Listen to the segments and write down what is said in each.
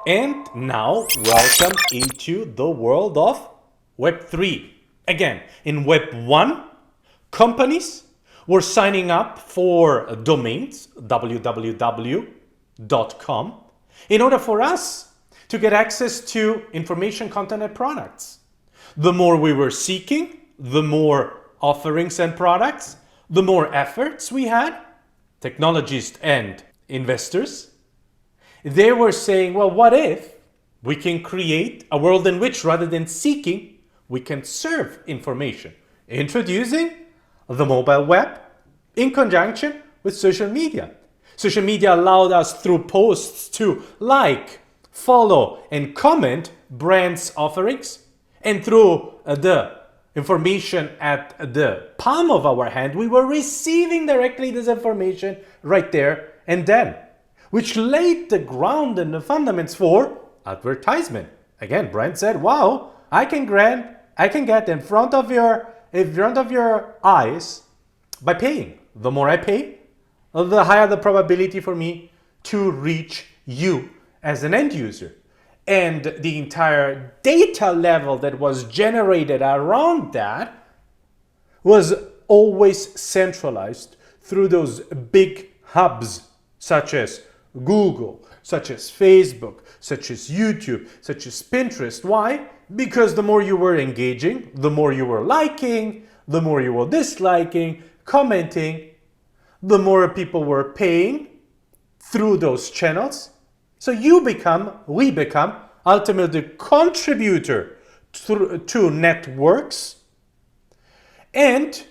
And now, welcome into the world of Web3. Again, in Web 1, companies were signing up for domains, www.com, in order for us to get access to information, content, and products. The more we were seeking, the more offerings and products, the more efforts we had, technologists and investors. They were saying, well, what if we can create a world in which, rather than seeking, we can serve information? Introducing the mobile web in conjunction with social media. Social media allowed us through posts to like, follow, and comment brands' offerings. And through the information at the palm of our hand, we were receiving directly this information right there and then, which laid the ground and the fundamentals for advertisement. Again, brand said, wow, I can get in front of your eyes by paying. The more I pay, the higher the probability for me to reach you as an end user. And the entire data level that was generated around that was always centralized through those big hubs such as Google, such as Facebook, such as YouTube, such as Pinterest. Why? Because the more you were engaging, the more you were liking, the more you were disliking, commenting, the more people were paying through those channels. So we become ultimately the contributor to networks, and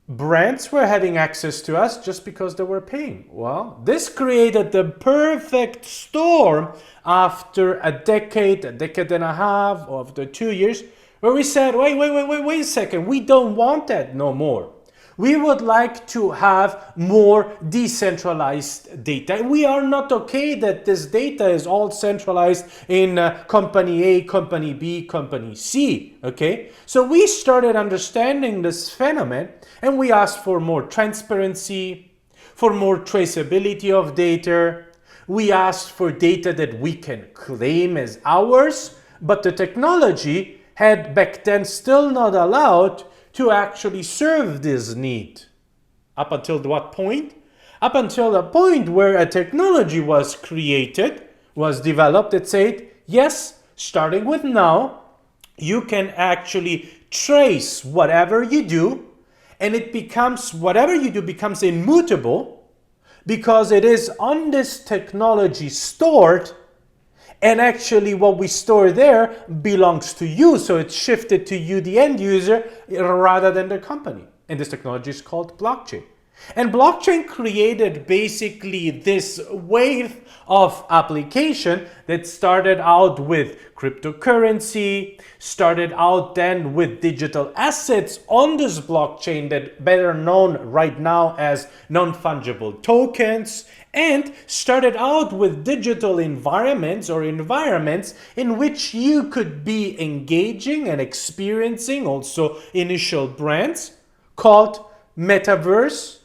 brands were having access to us just because they were paying. Well, this created the perfect storm after a decade and a half, or after 2 years, where we said, wait a second, we don't want that no more. We would like to have more decentralized data. We are not okay that this data is all centralized in company A, company B, company C, okay? So we started understanding this phenomenon, and we asked for more transparency, for more traceability of data. We asked for data that we can claim as ours, but the technology had back then still not allowed to actually serve this need. Up until what point? Up until the point where a technology was created, was developed that said, yes, starting with now, you can actually trace whatever you do, and whatever you do becomes immutable because it is on this technology stored. And actually what we store there belongs to you. So it's shifted to you, the end user, rather than the company. And this technology is called blockchain. And blockchain created basically this wave of application that started out with cryptocurrency, started out then with digital assets on this blockchain that better known right now as non-fungible tokens, and started out with digital environments in which you could be engaging and experiencing also initial brands called METAVERSE.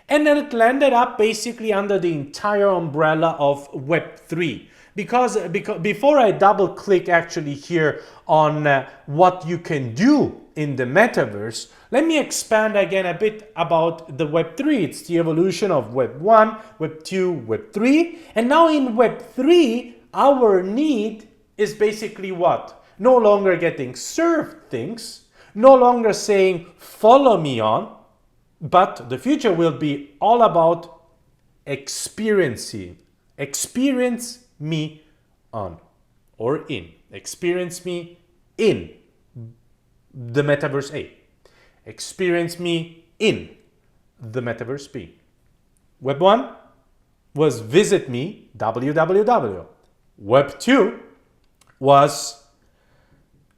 And then it landed up basically under the entire umbrella of Web3. Because before I double click actually here on what you can do in the metaverse, let me expand again a bit about the Web3. It's the evolution of Web 1, Web 2, Web 3. And now in Web 3, our need is basically what? No longer getting served things, no longer saying, follow me on, but the future will be all about experiencing. Experience me on or in. Experience me in the Metaverse A. Experience me in the Metaverse B. Web 1 was visit me, www. Web 2 was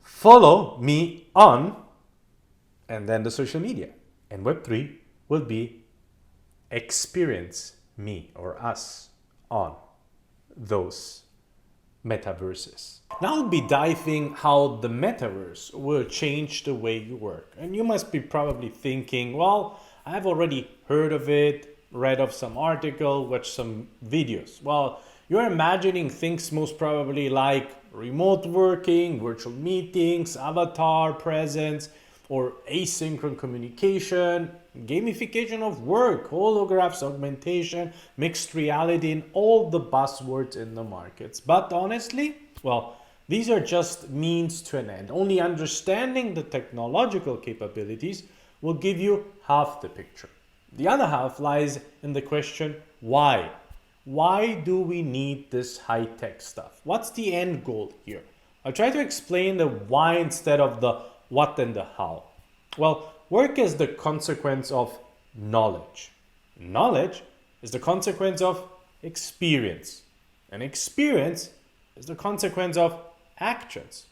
follow me on, and then the social media. And Web 3 will be experience me or us on those metaverses. Now I'll be diving how the metaverse will change the way you work. And you must be probably thinking, well, I've already heard of it, read of some article, watched some videos. Well, you're imagining things most probably like remote working, virtual meetings, avatar presence, or asynchronous communication, gamification of work, holographics, augmentation, mixed reality, and all the buzzwords in the markets. But honestly, well, these are just means to an end. Only understanding the technological capabilities will give you half the picture. The other half lies in the question, why? Why do we need this high-tech stuff? What's the end goal here? I'll try to explain the why instead of the what and the how. Well, work is the consequence of knowledge. Knowledge is the consequence of experience. And experience is the consequence of actions.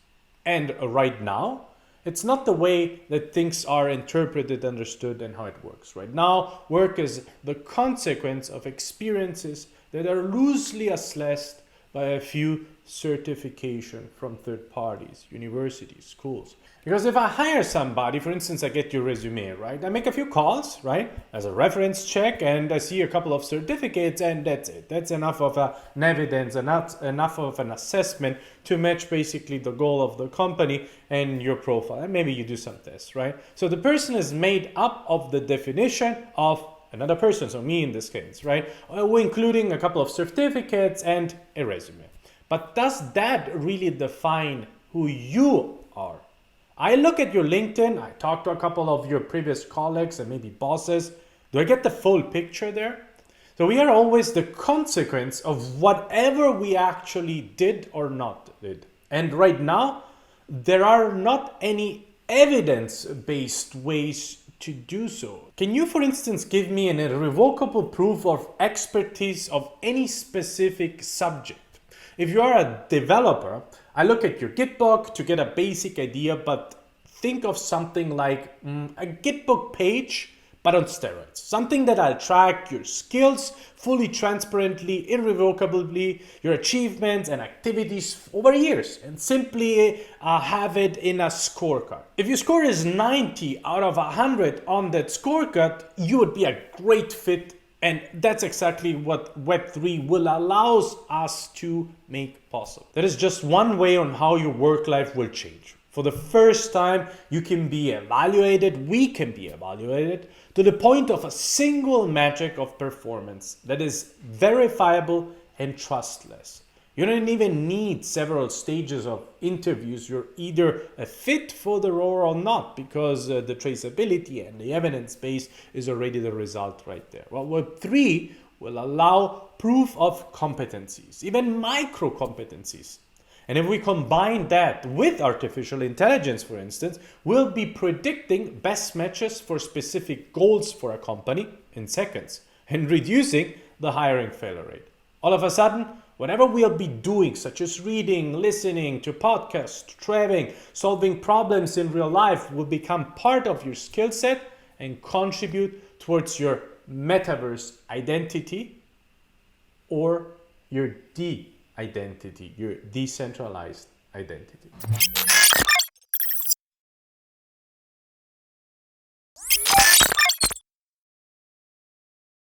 And right now, it's not the way that things are interpreted, understood, and how it works. Right now, work is the consequence of experiences that are loosely assessed by a few certification from third parties, universities, schools. Because if I hire somebody, for instance, I get your resume, right? I make a few calls, right? As a reference check, and I see a couple of certificates, and that's it. That's enough of an evidence, enough of an assessment to match basically the goal of the company and your profile. And maybe you do some tests, right? So the person is made up of the definition of another person, so me in this case, right? Including a couple of certificates and a resume. But does that really define who you are? I look at your LinkedIn, I talk to a couple of your previous colleagues and maybe bosses. Do I get the full picture there? So we are always the consequence of whatever we actually did or not did. And right now, there are not any evidence-based ways to do so. Can you, for instance, give me an irrevocable proof of expertise of any specific subject? If you are a developer, I look at your Gitbook to get a basic idea, but think of something like a Gitbook page, but on steroids. Something that I'll track your skills fully, transparently, irrevocably, your achievements and activities over years, and simply have it in a scorecard. If your score is 90 out of 100 on that scorecard, you would be a great fit. And that's exactly what Web3 will allow us to make possible. That is just one way on how your work life will change. For the first time, you can be evaluated, we can be evaluated, to the point of a single metric of performance that is verifiable and trustless. You don't even need several stages of interviews. You're either a fit for the role or not, because the traceability and the evidence base is already the result right there. Well, Web3 will allow proof of competencies, even micro competencies. And if we combine that with artificial intelligence, for instance, we'll be predicting best matches for specific goals for a company in seconds and reducing the hiring failure rate. All of a sudden, whatever we'll be doing, such as reading, listening to podcasts, traveling, solving problems in real life, will become part of your skill set and contribute towards your metaverse identity or your de-identity, your decentralized identity.